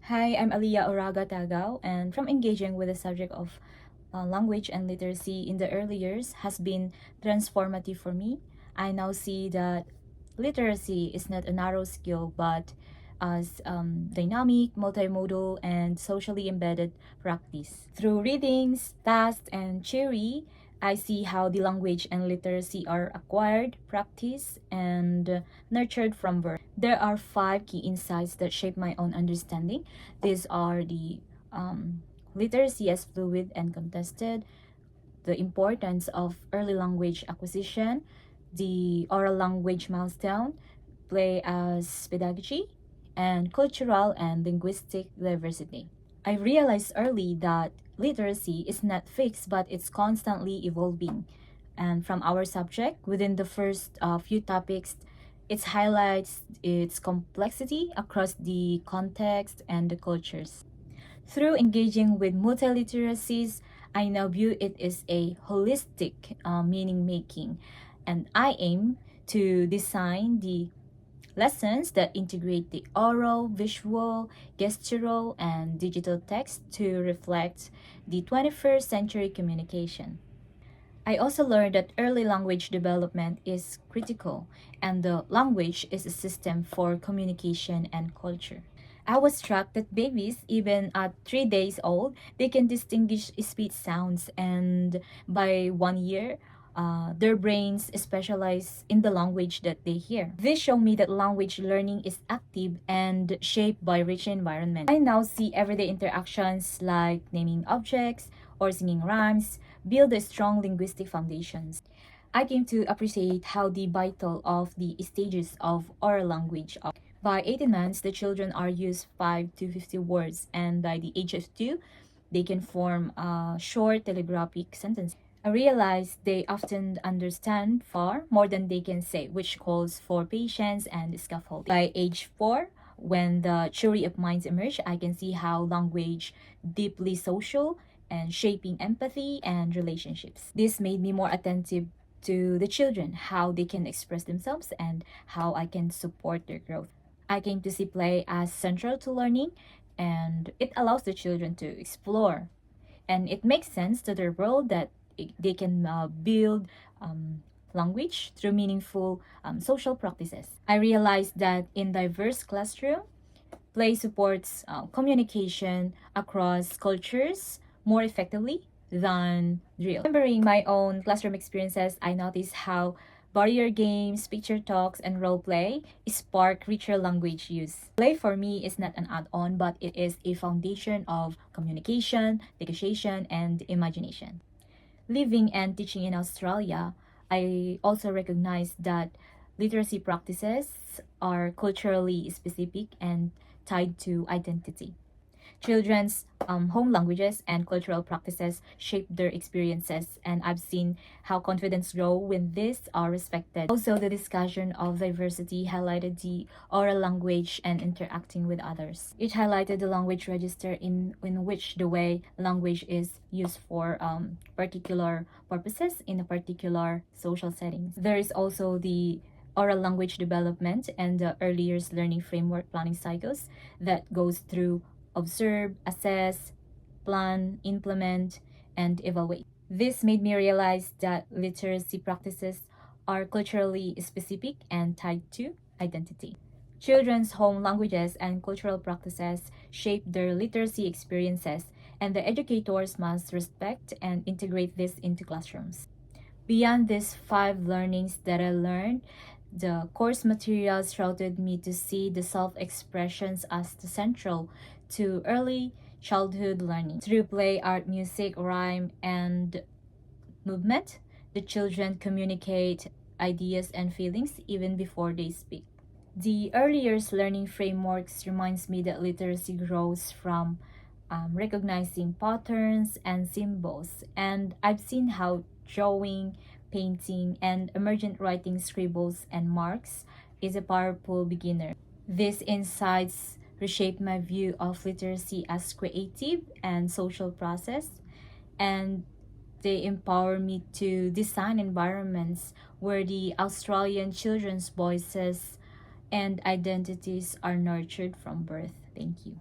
Hi, I'm Aliyah Oraga Tagaw, and from engaging with the subject of language and literacy in the early years has been transformative for me. I now see that literacy is not a narrow skill, but as dynamic, multimodal, and socially embedded practice. Through readings, tasks, and theory, I see how the language and literacy are acquired, practiced, and nurtured from birth. There are five key insights that shape my own understanding. These are the literacy as fluid and contested, the importance of early language acquisition, the oral language milestone, play as pedagogy, and cultural and linguistic diversity. I realized early that literacy is not fixed but it's constantly evolving. And from our subject, within the first few topics, it highlights its complexity across the context and the cultures. Through engaging with multiliteracies, I now view it as a holistic meaning making, and I aim to design the lessons that integrate the oral, visual, gestural, and digital text to reflect the 21st century communication. I also learned that early language development is critical, and the language is a system for communication and culture. I was struck that babies, even at 3 days old, they can distinguish speech sounds, and by 1 year, their brains specialize in the language that they hear. This showed me that language learning is active and shaped by rich environment. I now see everyday interactions like naming objects or singing rhymes build a strong linguistic foundations. I came to appreciate how the vital of the stages of oral language are. By 18 months, the children are used 5 to 50 words, and by the age of 2, they can form a short telegraphic sentence. I realized they often understand far more than they can say, which calls for patience and scaffolding. By age 4, when the theory of minds emerge, I can see how language deeply social and shaping empathy and relationships. This made me more attentive to the children, how they can express themselves and how I can support their growth. I came to see play as central to learning, and it allows the children to explore, and it makes sense to their world that they can build language through meaningful social practices. I realized that in diverse classroom, play supports communication across cultures more effectively than drill. Remembering my own classroom experiences, I noticed how barrier games, picture talks, and role play spark richer language use. Play for me is not an add-on, but it is a foundation of communication, negotiation, and imagination. Living and teaching in Australia, I also recognize that literacy practices are culturally specific and tied to identity. Children's home languages and cultural practices shape their experiences, and I've seen how confidence grow when these are respected. Also, the discussion of diversity highlighted the oral language and interacting with others. It highlighted the language register in which the way language is used for particular purposes in a particular social settings. There is also the oral language development and the early years learning framework planning cycles that goes through observe, assess, plan, implement, and evaluate. This made me realize that literacy practices are culturally specific and tied to identity. Children's home languages and cultural practices shape their literacy experiences, and the educators must respect and integrate this into classrooms. Beyond these five learnings that I learned, the course materials routed me to see the self-expressions as the central to early childhood learning. Through play, art, music, rhyme, and movement, the children communicate ideas and feelings even before they speak. The early years learning frameworks reminds me that literacy grows from recognizing patterns and symbols, and I've seen how drawing, painting, and emergent writing scribbles and marks is a powerful beginner. These insights reshape my view of literacy as creative and social process, and they empower me to design environments where the Australian children's voices and identities are nurtured from birth. Thank you.